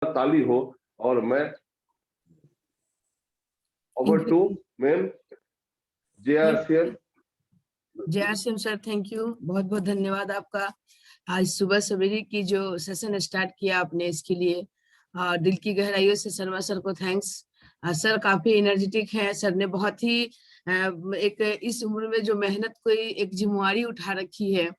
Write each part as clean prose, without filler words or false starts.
ताली हो। और मैं over to ma'am JRCN। JRCN sir, thank you, बहुत बहुत धन्यवाद आपका। आज सुबह सवेरे की जो सेशन स्टार्ट किया आपने, इसके लिए दिल की गहराइयों से शर्मा सर को थैंक्स। सर काफी एनर्जेटिक है। सर ने बहुत ही एक इस उम्र में जो मेहनत कोई एक जिम्मेवारी उठा रखी है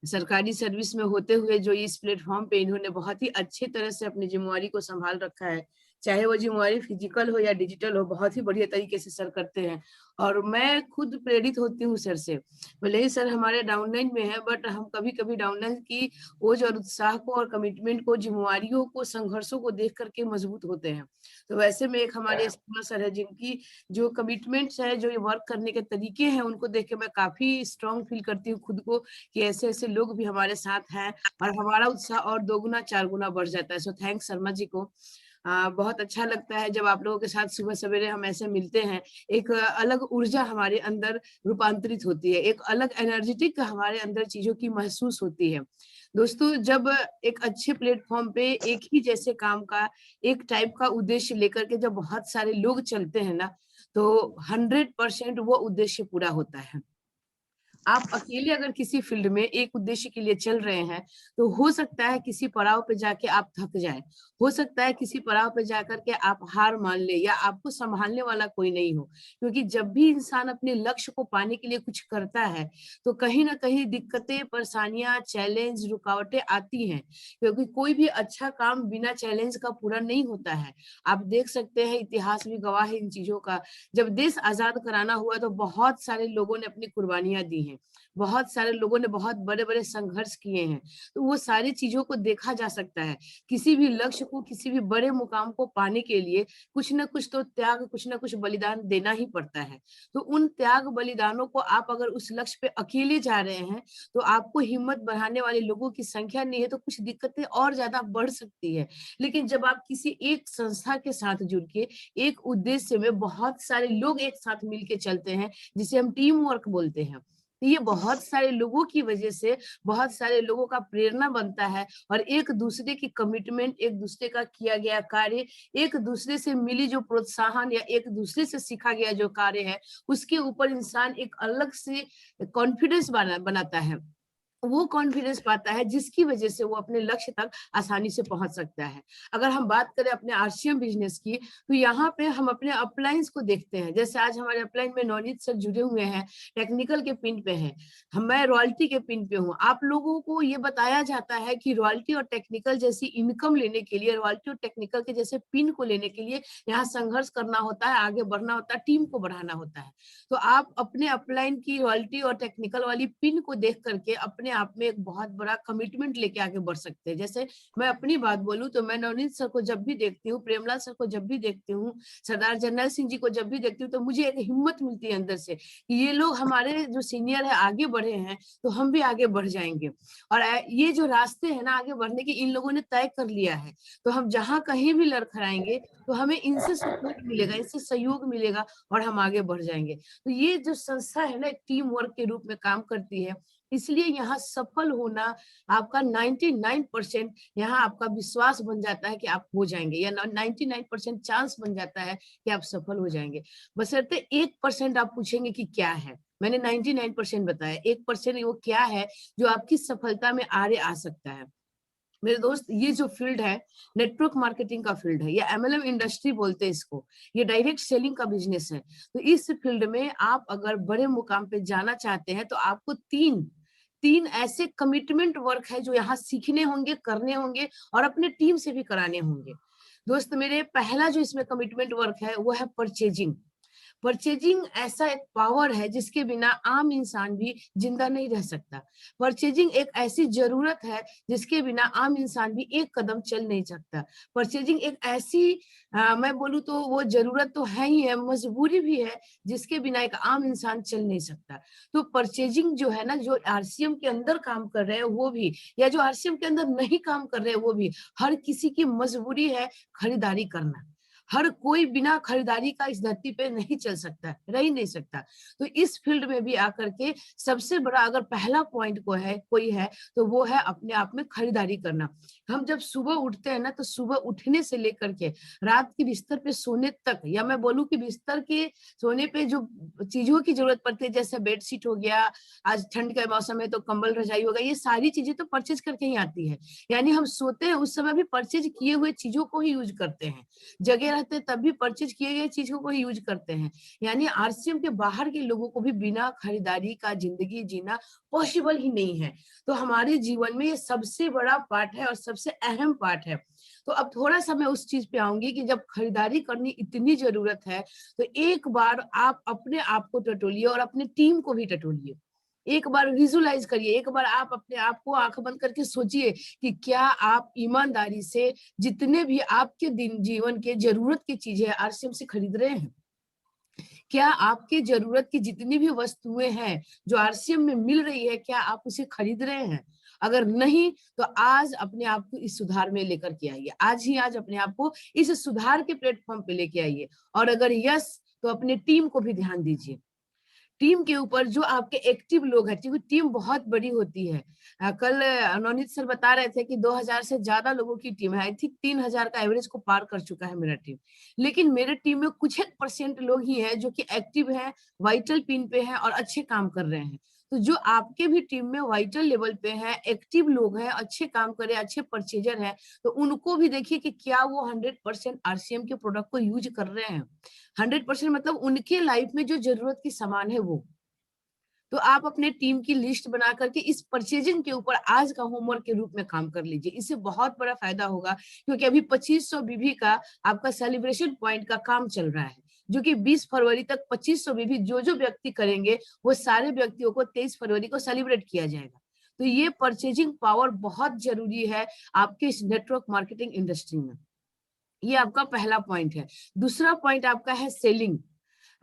सरकारी सर्विस में होते हुए, जो इस प्लेटफॉर्म पे इन्होंने बहुत ही अच्छी तरह से अपनी जिम्मेवारी को संभाल रखा है, चाहे वो जिम्मेवारी फिजिकल हो या डिजिटल हो, बहुत ही बढ़िया तरीके से सर करते हैं। और मैं खुद प्रेरित होती हूँ सर से। भले ही सर हमारे डाउनलाइन में है, बट हम कभी कभी डाउनलाइन की ओज और उत्साह को और कमिटमेंट को, जिम्मेवारियों को, संघर्षों को देख करके मजबूत होते हैं। तो वैसे में एक हमारे सर है जिनकी जो कमिटमेंट्स है, जो ये वर्क करने के तरीके हैं, उनको देख के मैं काफी स्ट्रॉन्ग फील करती हूँ खुद को कि ऐसे ऐसे लोग भी हमारे साथ हैं, और हमारा उत्साह और 2 गुना 4 गुना बढ़ जाता है। सो थैंक्स शर्मा जी को। बहुत अच्छा लगता है जब आप लोगों के साथ सुबह सवेरे हम ऐसे मिलते हैं। एक अलग ऊर्जा हमारे अंदर रूपांतरित होती है, एक अलग एनर्जेटिक हमारे अंदर चीजों की महसूस होती है। दोस्तों, जब एक अच्छे प्लेटफॉर्म पे एक ही जैसे काम का, एक टाइप का उद्देश्य लेकर के जब बहुत सारे लोग चलते हैं ना, तो 100% वो उद्देश्य पूरा होता है। आप अकेले अगर किसी फील्ड में एक उद्देश्य के लिए चल रहे हैं, तो हो सकता है किसी पड़ाव पे जाके आप थक जाए, हो सकता है किसी पड़ाव पे जाकर के आप हार मान ले, या आपको संभालने वाला कोई नहीं हो। क्योंकि जब भी इंसान अपने लक्ष्य को पाने के लिए कुछ करता है, तो कहीं ना कहीं दिक्कतें, परेशानियां, चैलेंज, रुकावटें आती हैं। क्योंकि कोई भी अच्छा काम बिना चैलेंज का पूरा नहीं होता है। आप देख सकते हैं, इतिहास भी गवाह है इन चीजों का। जब देश आजाद कराना हुआ, तो बहुत सारे लोगों ने अपनी कुर्बानियां दी हैं, बहुत सारे लोगों ने बहुत बड़े बड़े संघर्ष किए हैं। तो वो सारी चीजों को देखा जा सकता है। किसी भी लक्ष्य को, किसी भी बड़े मुकाम को पाने के लिए कुछ ना कुछ तो त्याग, कुछ ना कुछ बलिदान देना ही पड़ता है। तो उन त्याग बलिदानों को आप अगर उस लक्ष्य पे अकेले जा रहे हैं, तो आपको हिम्मत बढ़ाने वाले लोगों की संख्या नहीं है, तो कुछ दिक्कतें और ज्यादा बढ़ सकती है। लेकिन जब आप किसी एक संस्था के साथ जुड़ के एक उद्देश्य में बहुत सारे लोग एक साथ मिलके चलते हैं, जिसे हम टीम वर्क बोलते हैं, तो ये बहुत सारे लोगों की वजह से बहुत सारे लोगों का प्रेरणा बनता है। और एक दूसरे की कमिटमेंट, एक दूसरे का किया गया कार्य, एक दूसरे से मिली जो प्रोत्साहन, या एक दूसरे से सीखा गया जो कार्य है, उसके ऊपर इंसान एक अलग से कॉन्फिडेंस बनाता है। वो कॉन्फिडेंस पाता है, जिसकी वजह से वो अपने लक्ष्य तक आसानी से पहुंच सकता है। अगर हम बात करें अपने RCM बिजनेस की, तो यहाँ पे हम अपने अपलाइंस को देखते हैं। जैसे आज हमारे अपलाइन में नवनीत सर जुड़े हुए हैं, टेक्निकल के पिन पे हैं, मैं रॉयल्टी के पिन पे हूँ। आप लोगों को ये बताया जाता है कि रॉयल्टी और टेक्निकल जैसी इनकम लेने के लिए, रॉयल्टी और टेक्निकल के जैसे पिन को लेने के लिए यहाँ संघर्ष करना होता है, आगे बढ़ना होता है, टीम को बढ़ाना होता है। तो आप अपने अपलाइन की रॉयल्टी और टेक्निकल वाली पिन को देख करके अपने आप में एक बहुत बड़ा कमिटमेंट लेके आगे बढ़ सकते हैं। जैसे मैं अपनी बात बोलूं, तो मैं नवनीत सर को जब भी देखती हूँ, प्रेमलाल सर को जब भी देखती हूँ, सरदार जर्नैल सिंह जी को जब भी देखती हूँ, तो मुझे एक हिम्मत मिलती है अंदर से कि ये लोग हमारे जो सीनियर है आगे बढ़े हैं, तो हम भी आगे बढ़ जाएंगे। और ये जो रास्ते हैं ना आगे बढ़ने के, इन लोगों ने तय कर लिया है। तो हम जहां कहीं भी लड़खड़ाएंगे, तो हमें इनसे सपोर्ट मिलेगा, इनसे सहयोग मिलेगा, और हम आगे बढ़ जाएंगे। तो ये जो संस्था है ना, एक टीम वर्क के रूप में काम करती है। इसलिए यहाँ सफल होना आपका 99% यहाँ आपका विश्वास बन जाता है कि आप हो जाएंगे, या 99% चांस बन जाता है कि आप सफल हो जाएंगे। बशर्ते 1% आप पूछेंगे कि क्या है। मैंने 99% बताया, 1% वो क्या है जो आपकी सफलता में आगे आ सकता है। मेरे दोस्त, ये जो फील्ड है, नेटवर्क मार्केटिंग का फील्ड है, या MLM इंडस्ट्री बोलते हैं इसको, ये डायरेक्ट सेलिंग का बिजनेस है। तो इस फील्ड में आप अगर बड़े मुकाम पे जाना चाहते हैं, तो आपको तीन तीन ऐसे कमिटमेंट वर्क है जो यहाँ सीखने होंगे, करने होंगे, और अपने टीम से भी कराने होंगे। दोस्त मेरे, पहला जो इसमें कमिटमेंट वर्क है, वो है परचेजिंग। परचेजिंग ऐसा एक पावर है जिसके बिना आम इंसान भी जिंदा नहीं रह सकता। परचेजिंग एक ऐसी जरूरत है जिसके बिना आम इंसान भी एक कदम चल नहीं सकता। परचेजिंग एक ऐसी मैं बोलूँ तो वो जरूरत तो है ही है, मजबूरी भी है, जिसके बिना एक आम इंसान चल नहीं सकता। तो परचेजिंग जो है ना, जो RCM के अंदर काम कर रहे हैं वो भी, या जो RCM के अंदर नहीं काम कर रहे हैं वो भी, हर किसी की मजबूरी है खरीदारी करना। हर कोई बिना खरीदारी का इस धरती पे नहीं चल सकता, रह ही नहीं सकता। तो इस फील्ड में भी आकर के सबसे बड़ा अगर पहला पॉइंट को है कोई है तो वो है अपने आप में खरीदारी करना। हम जब सुबह उठते हैं ना तो सुबह उठने से लेकर के रात के बिस्तर पे सोने तक, या मैं बोलूं कि बिस्तर के सोने पे जो चीजों की जरूरत पड़ती है जैसे बेडशीट हो गया, आज ठंड का मौसम है तो कंबल रजाई होगा, ये सारी चीजें तो परचेज करके ही आती है। यानी हम सोते हैं उस समय भी परचेज किए हुए चीजों को ही यूज करते हैं, जगह रहते तब भी परचेज किए गए चीजों को यूज करते हैं। यानी आरसीएम के बाहर के लोगों को भी बिना खरीदारी का जिंदगी जीना पॉसिबल ही नहीं है। तो हमारे जीवन में ये सबसे बड़ा पार्ट है और सबसे अहम पार्ट है। तो अब थोड़ा सा मैं उस चीज पे आऊंगी कि जब खरीदारी करनी इतनी जरूरत है तो एक बार आप अपने आप को टटोलिए और अपनी टीम को भी टटोलिए। एक बार विजुलाइज करिए, एक बार आप अपने आप को आंख बंद करके सोचिए कि क्या आप ईमानदारी से जितने भी आपके दिन जीवन के जरूरत की चीजें आरसीएम से खरीद रहे हैं। क्या आपकी जरूरत की जितनी भी वस्तुएं हैं जो आरसीएम में मिल रही है, क्या आप उसे खरीद रहे हैं? अगर नहीं तो आज अपने आप को इस सुधार में लेकर के आइए, आज ही आज अपने आप को इस सुधार के प्लेटफॉर्म पे लेके आइए। और अगर यस तो अपने टीम को भी ध्यान दीजिए, टीम के ऊपर जो आपके एक्टिव लोग हैं, क्योंकि टीम बहुत बड़ी होती है। कल नवनीत सर बता रहे थे कि 2000 से ज्यादा लोगों की टीम है, आई थिंक 3000 का एवरेज को पार कर चुका है मेरा टीम। लेकिन मेरे टीम में कुछ एक % लोग ही हैं जो कि एक्टिव हैं, वाइटल पिन पे हैं और अच्छे काम कर रहे हैं। तो जो आपके भी टीम में वाइटल लेवल पे हैं, एक्टिव लोग हैं, अच्छे काम करे, अच्छे परचेजर हैं, तो उनको भी देखिए कि क्या वो 100% आरसीएम के प्रोडक्ट को यूज कर रहे हैं। 100% मतलब उनके लाइफ में जो जरूरत की सामान है वो। तो आप अपने टीम की लिस्ट बना करके इस परचेजिंग के ऊपर आज का होमवर्क के रूप में काम कर लीजिए, इससे बहुत बड़ा फायदा होगा। क्योंकि अभी 2500 बीबी का आपका सेलिब्रेशन पॉइंट का काम चल रहा है, जो कि 20 फरवरी तक 2500 बीबी जो व्यक्ति करेंगे वो सारे व्यक्तियों को 23 फरवरी को सेलिब्रेट किया जाएगा। तो ये परचेजिंग पावर बहुत जरूरी है आपके इस नेटवर्क मार्केटिंग इंडस्ट्री में। ये आपका पहला पॉइंट है। दूसरा पॉइंट आपका है सेलिंग।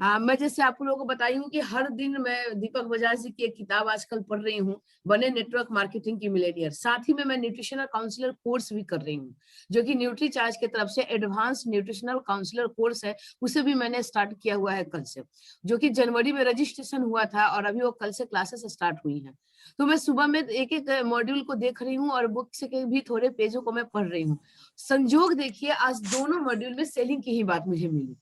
मैं जैसे आप लोगों को बताई हूँ कि हर दिन मैं दीपक बजाज जी की एक किताब आजकल पढ़ रही हूँ, बने नेटवर्क मार्केटिंग की मिलेनियर। साथ ही में मैं न्यूट्रिशनल काउंसलर कोर्स भी कर रही हूँ, जो कि न्यूट्री चार्ज की तरफ से एडवांस न्यूट्रिशनल काउंसलर कोर्स है, उसे भी मैंने स्टार्ट किया हुआ है कल से, जो कि जनवरी में रजिस्ट्रेशन हुआ था और अभी वो कल से क्लासेस स्टार्ट हुई है। तो मैं सुबह में एक एक मॉड्यूल को देख रही हूँ और बुक से के भी थोड़े पेजों को मैं पढ़ रही हूँ। संजोग देखिए आज दोनों मॉड्यूल में सेलिंग की ही बात मुझे मिली।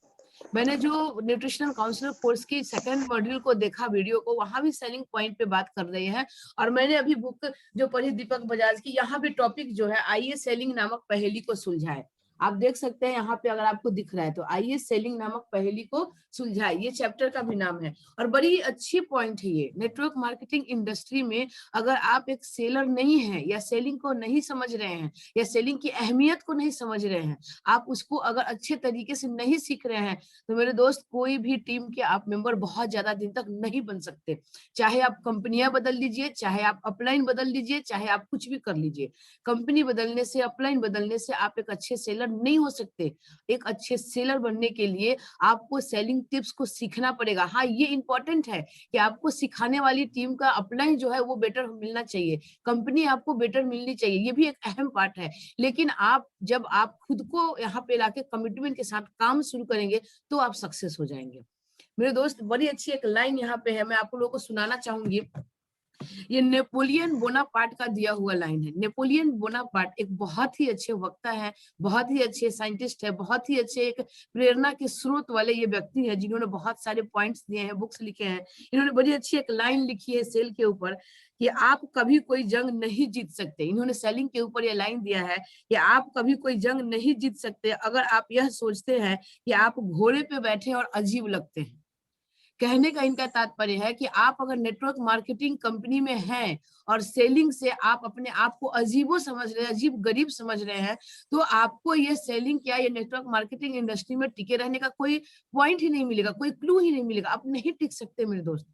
मैंने जो न्यूट्रिशनल काउंसलर कोर्स की सेकंड मॉड्यूल को देखा वीडियो को, वहां भी सेलिंग पॉइंट पे बात कर रहे हैं। और मैंने अभी बुक जो पढ़ी दीपक बजाज की, यहाँ भी टॉपिक जो है आइए सेलिंग नामक पहेली को सुलझाए। आप देख सकते हैं यहाँ पे अगर आपको दिख रहा है तो आइए सेलिंग नामक पहेली को सुलझाए, ये चैप्टर का भी नाम है। और बड़ी अच्छी पॉइंट है ये नेटवर्क मार्केटिंग इंडस्ट्री में। अगर आप एक सेलर नहीं है या सेलिंग को नहीं समझ रहे हैं या सेलिंग की अहमियत को नहीं समझ रहे हैं, आप उसको अगर अच्छे तरीके से नहीं सीख रहे हैं, तो मेरे दोस्त कोई भी टीम के आप मेंबर बहुत ज्यादा दिन तक नहीं बन सकते। चाहे आप कंपनियां बदल लीजिए, चाहे आप अपलाइन बदल लीजिए, चाहे आप कुछ भी कर लीजिए, कंपनी बदलने से, अपलाइन बदलने से आप एक अच्छे सेलर नहीं हो सकते। एक अच्छे सेलर बनने के लिए आपको सेलिंग टिप्स को सीखना पड़ेगा। हाँ, ये इंपॉर्टेंट है कि आपको सिखाने वाली टीम का अपलाइन जो है वो बेटर मिलना चाहिए, कंपनी आपको बेटर मिलनी चाहिए, ये भी एक अहम पार्ट है। लेकिन जब आप खुद को यहाँ पे लाके कमिटमेंट के साथ काम शुरू करेंगे तो आप सक्सेस हो जाएंगे। मेरे दोस्त बड़ी अच्छी एक लाइन यहाँ पे है, मैं आप लोगों को सुनाना चाहूंगी। ये नेपोलियन बोनापार्ट का दिया हुआ लाइन है। नेपोलियन बोनापार्ट एक बहुत ही अच्छे वक्ता है, बहुत ही अच्छे साइंटिस्ट है, बहुत ही अच्छे एक प्रेरणा के स्रोत वाले ये व्यक्ति है, जिन्होंने बहुत सारे पॉइंट्स दिए हैं, बुक्स लिखे हैं। इन्होंने बड़ी अच्छी एक लाइन लिखी है सेल के ऊपर कि आप कभी कोई जंग नहीं जीत सकते। इन्होंने सेलिंग के ऊपर ये लाइन दिया है कि आप कभी कोई जंग नहीं जीत सकते अगर आप यह सोचते हैं कि आप घोड़े पे बैठे और अजीब लगते हैं। कहने का इनका तात्पर्य है कि आप अगर नेटवर्क मार्केटिंग कंपनी में हैं और सेलिंग से आप अपने आप को अजीबो समझ रहे हैं, अजीब गरीब समझ रहे हैं, तो आपको ये सेलिंग क्या ये नेटवर्क मार्केटिंग इंडस्ट्री में टिके रहने का कोई पॉइंट ही नहीं मिलेगा, कोई क्लू ही नहीं मिलेगा, आप नहीं टिक सकते मेरे दोस्त।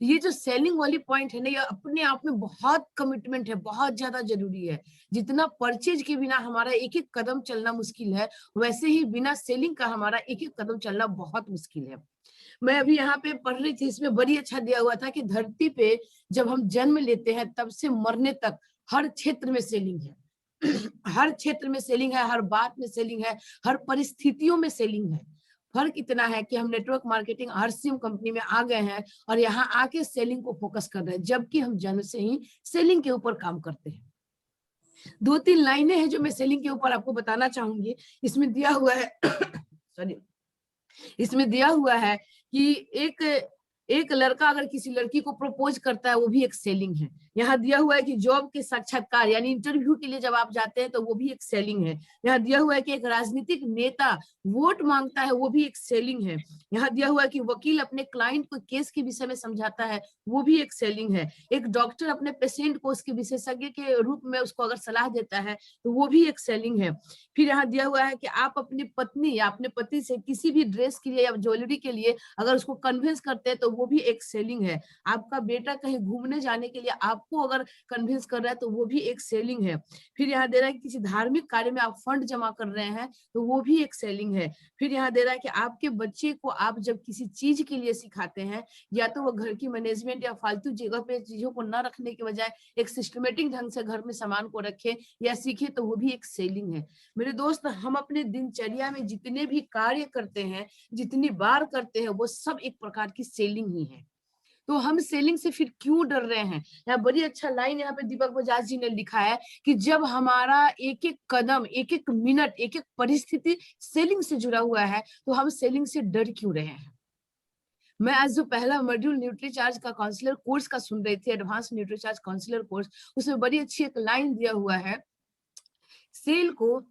ये जो सेलिंग वाली पॉइंट है ना, ये अपने आप में बहुत कमिटमेंट है, बहुत ज्यादा जरूरी है। जितना परचेज के बिना हमारा एक एक कदम चलना मुश्किल है, वैसे ही बिना सेलिंग का हमारा एक एक कदम चलना बहुत मुश्किल है। मैं अभी यहाँ पे पढ़ रही थी, इसमें बड़ी अच्छा दिया हुआ था कि धरती पे जब हम जन्म लेते हैं तब से मरने तक हर क्षेत्र में सेलिंग है। हर क्षेत्र में सेलिंग है, हर बात में सेलिंग है, हर परिस्थितियों में सेलिंग है। फर्क इतना है कि हम नेटवर्क मार्केटिंग आरसीएम कंपनी में आ गए हैं और यहाँ आके सेलिंग को फोकस कर रहे हैं, जबकि हम जन्म से ही सेलिंग के ऊपर काम करते हैं। 2-3 लाइनें हैं जो मैं सेलिंग के ऊपर आपको बताना चाहूंगी। इसमें दिया हुआ है सॉरी, इसमें दिया हुआ है कि एक लड़का अगर किसी लड़की को प्रपोज करता है, वो भी एक सेलिंग है। यहाँ दिया हुआ है कि जॉब के साक्षात्कार यानी इंटरव्यू के लिए जब आप जाते हैं तो वो भी एक सेलिंग है। यहाँ दिया हुआ है कि एक राजनीतिक नेता वोट मांगता है, वो भी एक सेलिंग है। यहाँ दिया हुआ है कि वकील अपने क्लाइंट को केस के विषय में समझाता है, वो भी एक सेलिंग है। एक डॉक्टर अपने पेशेंट को उसके विशेषज्ञ के रूप में उसको अगर सलाह देता है तो वो भी एक सेलिंग है। फिर यहाँ दिया हुआ है कि आप अपनी पत्नी या अपने पति से किसी भी ड्रेस के लिए या ज्वेलरी के लिए अगर उसको कन्विंस करते हैं तो वो भी एक सेलिंग है। आपका बेटा कहीं घूमने जाने के लिए आपको अगर कन्विंस कर रहा है तो वो भी एक सेलिंग है। फिर यहाँ दे रहा है कि किसी धार्मिक कार्य में आप फंड जमा कर रहे हैं तो वो भी एक सेलिंग है। फिर यहाँ दे रहा है कि आपके बच्चे को आप जब किसी चीज के लिए सिखाते हैं, या तो वो घर की मैनेजमेंट या फालतू जगह पे चीजों को न रखने के बजाय एक सिस्टमेटिक ढंग से घर में सामान को रखे या सीखे, तो वो भी एक सेलिंग है। मेरे दोस्त, हम अपने दिनचर्या में जितने भी कार्य करते हैं, जितनी बार करते हैं, वो सब एक प्रकार की सेलिंग ही है। तो हम सेलिंग से फिर क्यों डर रहे हैं? यहाँ बड़ी अच्छा लाइन यहाँ पे दीपक बजाज जी ने लिखा है कि जब हमारा एक एक कदम, एक एक मिनट, एक एक परिस्थिति सेलिंग से जुड़ा हुआ है तो हम सेलिंग से डर क्यों रहे हैं? मैं आज जो पहला मॉड्यूल न्यूट्रीचार्ज का काउंसलर कोर्स का सुन रही थी, एडवांस न्यूट्रीचार्ज काउंसलर कोर्स, उसमें बड़ी अच्छी एक लाइन दिया हुआ है, सेल को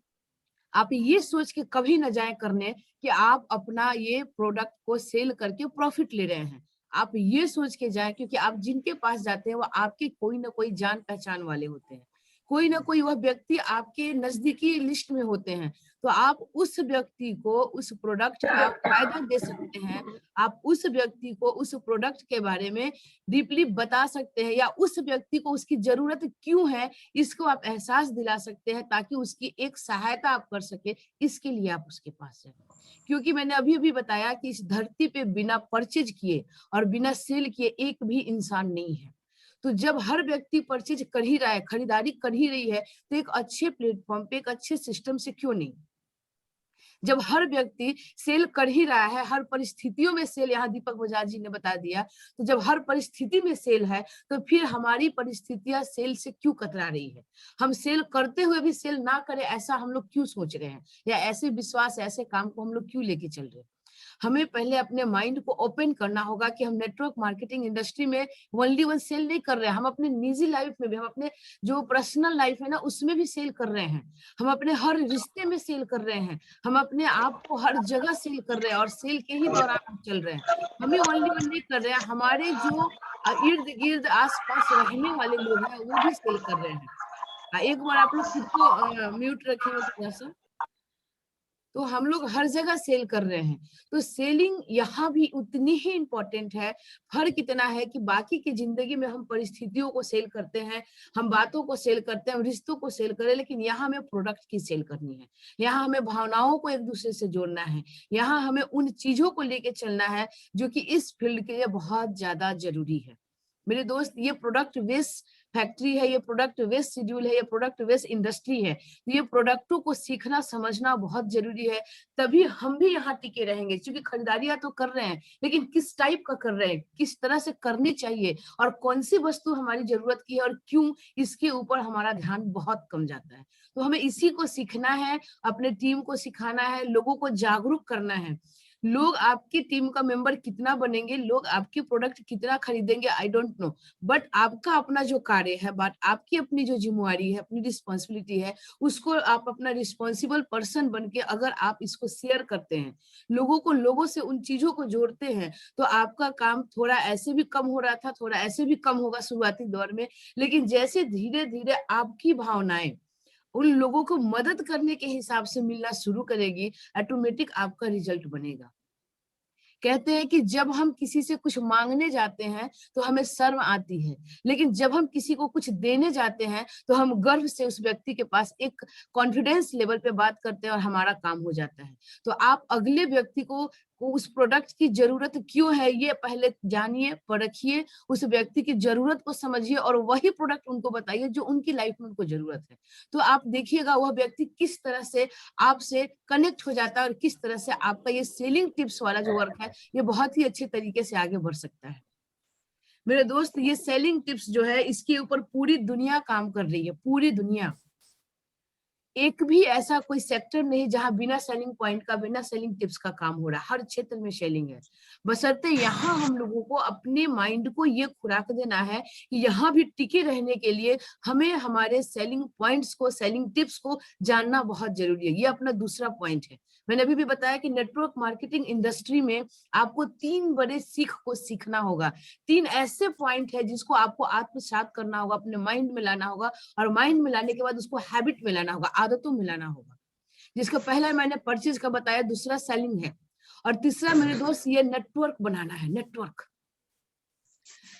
आप ये सोच के कभी न जाए करने कि आप अपना ये प्रोडक्ट को सेल करके प्रॉफिट ले रहे हैं। आप ये सोच के जाए, क्योंकि आप जिनके पास जाते हैं वो आपके कोई ना कोई जान पहचान वाले होते हैं, कोई ना कोई वह व्यक्ति आपके नजदीकी लिस्ट में होते हैं। तो आप उस व्यक्ति को उस प्रोडक्ट का फायदा दे सकते हैं, आप उस व्यक्ति को उस प्रोडक्ट के बारे में डीपली बता सकते हैं, या उस व्यक्ति को उसकी जरूरत क्यों है इसको आप एहसास दिला सकते हैं, ताकि उसकी एक सहायता आप कर सके। इसके लिए आप उसके पास जाए, क्योंकि मैंने अभी अभी बताया कि इस धरती पे बिना परचेज किए और बिना सेल किए एक भी इंसान नहीं है। तो जब हर व्यक्ति परचेज कर ही रहा है, खरीदारी कर ही रही है, तो एक अच्छे प्लेटफॉर्म पे, एक अच्छे सिस्टम से क्यों नहीं? जब हर व्यक्ति सेल कर ही रहा है, हर परिस्थितियों में सेल, यहाँ दीपक बजाज जी ने बता दिया, तो जब हर परिस्थिति में सेल है तो फिर हमारी परिस्थितियां सेल से क्यों कतरा रही है? हम सेल करते हुए भी सेल ना करें ऐसा हम लोग क्यों सोच रहे हैं, या ऐसे विश्वास, ऐसे काम को हम लोग क्यों लेके चल रहे हैं? हमें पहले अपने माइंड को ओपन करना होगा कि हम नेटवर्क मार्केटिंग इंडस्ट्री में ओनली वन सेल नहीं कर रहे हैं, हम अपने निजी लाइफ में भी, हम अपने जो पर्सनल लाइफ है ना उसमें भी सेल कर रहे हैं, हम अपने हर रिश्ते में सेल कर रहे हैं, हम अपने आप को हर जगह सेल कर रहे हैं और सेल के ही दौरान हम चल रहे हैं। हमें ओनली वन नहीं कर रहे हैं, हमारे जो इर्द गिर्द आस पास रहने वाले लोग हैं वो भी सेल कर रहे हैं। एक बार आप लोग खुद को म्यूट रखेंगे थोड़ा सा। तो हम लोग हर जगह सेल कर रहे हैं, तो सेलिंग यहाँ भी उतनी ही इम्पोर्टेंट है। फर्क इतना है कि बाकी की जिंदगी में हम परिस्थितियों को सेल करते हैं, हम बातों को सेल करते हैं, रिश्तों को सेल करें, लेकिन यहाँ हमें प्रोडक्ट की सेल करनी है। यहाँ हमें भावनाओं को एक दूसरे से जोड़ना है, यहाँ हमें उन चीजों को लेके चलना है जो कि इस फील्ड के लिए बहुत ज्यादा जरूरी है। मेरे दोस्त, ये प्रोडक्ट बेस्ड फैक्ट्री है, ये प्रोडक्ट बेस्ड शेड्यूल है, ये प्रोडक्ट बेस्ड इंडस्ट्री है। ये प्रोडक्टों को सीखना समझना बहुत जरूरी है, तभी हम भी यहाँ टिके रहेंगे। क्योंकि खरीदारियां तो कर रहे हैं, लेकिन किस टाइप का कर रहे हैं, किस तरह से करनी चाहिए, और कौन सी वस्तु हमारी जरूरत की है और क्यों, इसके ऊपर हमारा ध्यान बहुत कम जाता है। तो हमें इसी को सीखना है, अपने टीम को सिखाना है, लोगों को जागरूक करना है। लोग आपकी टीम का मेंबर कितना बनेंगे, लोग आपके प्रोडक्ट कितना खरीदेंगे, आई डोंट नो, बट आपका अपना जो कार्य है, बट आपकी अपनी जो जिम्मेवारी है, अपनी रिस्पॉन्सिबिलिटी है, उसको आप अपना रिस्पॉन्सिबल पर्सन बन के अगर आप इसको शेयर करते हैं, लोगों से उन चीजों को जोड़ते हैं, तो आपका काम थोड़ा ऐसे भी कम हो रहा था, थोड़ा ऐसे भी कम होगा शुरुआती दौर में, लेकिन जैसे धीरे धीरे आपकी भावनाएं उन लोगों को मदद करने के हिसाब से मिलना शुरू करेगी, ऑटोमेटिक आपका रिजल्ट बनेगा। कहते हैं कि जब हम किसी से कुछ मांगने जाते हैं तो हमें शर्म आती है, लेकिन जब हम किसी को कुछ देने जाते हैं तो हम गर्व से उस व्यक्ति के पास एक कॉन्फिडेंस लेवल पे बात करते हैं और हमारा काम हो जाता है। तो आप अगले व्यक्ति को को उस प्रोडक्ट की जरूरत क्यों है, ये पहले जानिए, परखिए, उस व्यक्ति की जरूरत को समझिए और वही प्रोडक्ट उनको बताइए जो उनकी लाइफ में उनको जरूरत है। तो आप देखिएगा वह व्यक्ति किस तरह से आपसे कनेक्ट हो जाता है और किस तरह से आपका ये सेलिंग टिप्स वाला जो वर्क है ये बहुत ही अच्छे तरीके से आगे बढ़ सकता है। मेरे दोस्त, ये सेलिंग टिप्स जो है इसके ऊपर पूरी दुनिया काम कर रही है, पूरी दुनिया। एक भी ऐसा कोई सेक्टर नहीं जहां बिना सेलिंग पॉइंट का, बिना सेलिंग टिप्स का काम हो रहा है। हर क्षेत्र में सेलिंग है, बशर्ते यहाँ हम लोगों को अपने माइंड को ये खुराक देना है कि यहाँ भी टिके रहने के लिए हमें हमारे सेलिंग पॉइंट्स को, सेलिंग टिप्स को जानना बहुत जरूरी है। ये अपना दूसरा पॉइंट है। मैंने अभी भी बताया कि नेटवर्क मार्केटिंग इंडस्ट्री में आपको 3 बड़े सीख को सीखना होगा। 3 ऐसे पॉइंट है जिसको आपको आत्मसात करना होगा, अपने माइंड में लाना होगा और माइंड में लाने के बाद उसको हैबिट में लाना होगा, आदतों में लाना होगा। जिसका पहला मैंने परचेज का बताया, दूसरा सेलिंग है और तीसरा मेरे दोस्त ये नेटवर्क बनाना है, नेटवर्क।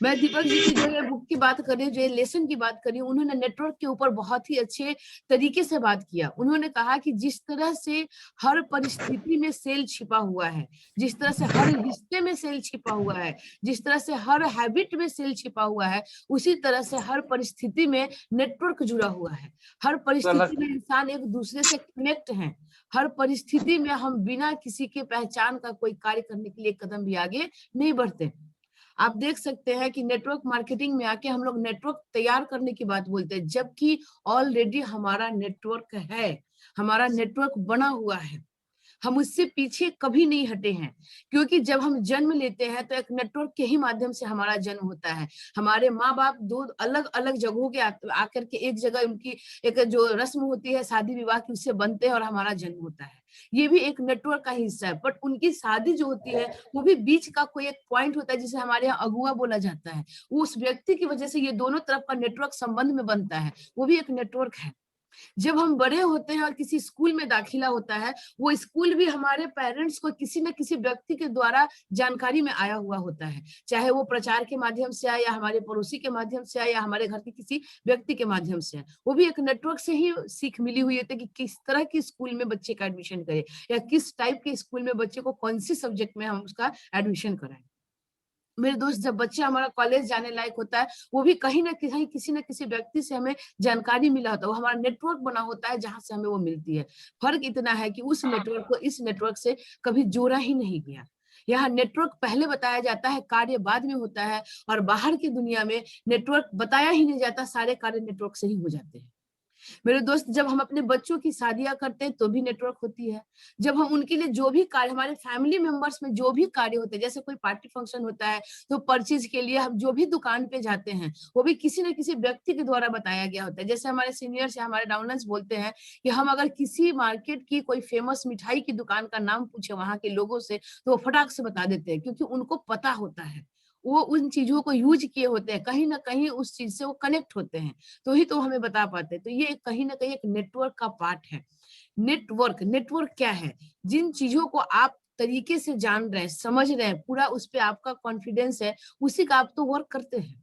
मैं दीपक जी की जो ये बुक की बात कर रही हूँ, जो ये लेसन की बात कर रही हूँ, उन्होंने नेटवर्क के ऊपर बहुत ही अच्छे तरीके से बात किया। उन्होंने कहा कि जिस तरह से हर परिस्थिति में सेल छिपा हुआ है, जिस तरह से हर रिश्ते में सेल छिपा हुआ है, जिस तरह से हर हैबिट में सेल छिपा हुआ है, उसी तरह से हर परिस्थिति में नेटवर्क जुड़ा हुआ है। हर परिस्थिति में इंसान एक दूसरे से कनेक्ट है। हर परिस्थिति में हम बिना किसी के पहचान का कोई कार्य करने के लिए कदम भी आगे नहीं बढ़ते। आप देख सकते हैं कि नेटवर्क मार्केटिंग में आके हम लोग नेटवर्क तैयार करने की बात बोलते हैं, जबकि ऑलरेडी हमारा नेटवर्क है, हमारा नेटवर्क बना हुआ है। हम उससे पीछे कभी नहीं हटे हैं, क्योंकि जब हम जन्म लेते हैं तो एक नेटवर्क के ही माध्यम से हमारा जन्म होता है। हमारे माँ बाप 2 अलग अलग जगहों के आकर के एक जगह उनकी एक जो रस्म होती है शादी विवाह की, उससे बनते हैं और हमारा जन्म होता है। ये भी एक नेटवर्क का हिस्सा है। बट उनकी शादी जो होती है वो भी बीच का कोई एक पॉइंट होता है जिसे हमारे यहाँ अगुआ बोला जाता है। उस व्यक्ति की वजह से ये दोनों तरफ का नेटवर्क संबंध में बनता है, वो भी एक नेटवर्क है। जब हम बड़े होते हैं और किसी स्कूल में दाखिला होता है, वो स्कूल भी हमारे पेरेंट्स को किसी न किसी व्यक्ति के द्वारा जानकारी में आया हुआ होता है, चाहे वो प्रचार के माध्यम से आए या हमारे पड़ोसी के माध्यम से आए या हमारे घर के किसी व्यक्ति के माध्यम से आए। वो भी एक नेटवर्क से ही सीख मिली हुई होती है कि किस तरह के स्कूल में बच्चे का एडमिशन करें या किस टाइप के स्कूल में बच्चे को कौन सी सब्जेक्ट में हम उसका एडमिशन कराएं। मेरे दोस्त, जब बच्चा हमारा कॉलेज जाने लायक होता है, वो भी कहीं ना कहीं किसी न किसी व्यक्ति से हमें जानकारी मिला होता है, वो हमारा नेटवर्क बना होता है जहां से हमें वो मिलती है। फर्क इतना है कि उस नेटवर्क को इस नेटवर्क से कभी जोड़ा ही नहीं गया। यहाँ नेटवर्क पहले बताया जाता है, कार्य बाद में होता है। और बाहर की दुनिया में नेटवर्क बताया ही नहीं जाता, सारे कार्य नेटवर्क से ही हो जाते हैं। मेरे दोस्त, जब हम अपने बच्चों की शादियां करते हैं तो भी नेटवर्क होती है। जब हम उनके लिए जो भी कार्य, हमारे फैमिली मेंबर्स में जो भी कार्य होते हैं, जैसे कोई पार्टी फंक्शन होता है तो परचेज के लिए हम जो भी दुकान पे जाते हैं वो भी किसी न किसी व्यक्ति के द्वारा बताया गया होता है। जैसे हमारे सीनियर्स या हमारे डाउनर्स बोलते हैं कि हम अगर किसी मार्केट की कोई फेमस मिठाई की दुकान का नाम पूछे वहां के लोगों से तो वो फटाक से बता देते हैं, क्योंकि उनको पता होता है, वो उन चीजों को यूज किए होते हैं, कहीं ना कहीं उस चीज से वो कनेक्ट होते हैं, तो ही तो हमें बता पाते हैं। तो ये कहीं ना कहीं एक नेटवर्क का पार्ट है। नेटवर्क, नेटवर्क क्या है? जिन चीजों को आप तरीके से जान रहे हैं, समझ रहे हैं, पूरा उस पे आपका कॉन्फिडेंस है, उसी का आप तो वर्क करते हैं।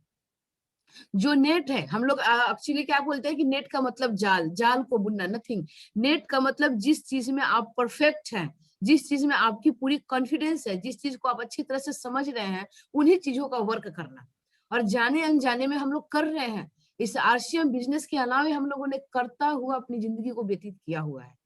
जो नेट है, हम लोग एक्चुअली क्या बोलते हैं कि नेट का मतलब जाल, जाल को बुनना, नथिंग। नेट का मतलब जिस चीज में आप परफेक्ट हैं, जिस चीज में आपकी पूरी कॉन्फिडेंस है, जिस चीज को आप अच्छी तरह से समझ रहे हैं, उन्हीं चीजों का वर्क करना। और जाने अनजाने में हम लोग कर रहे हैं। इस आरसीएम बिजनेस के अलावा हम लोगों ने करता हुआ अपनी जिंदगी को व्यतीत किया हुआ है।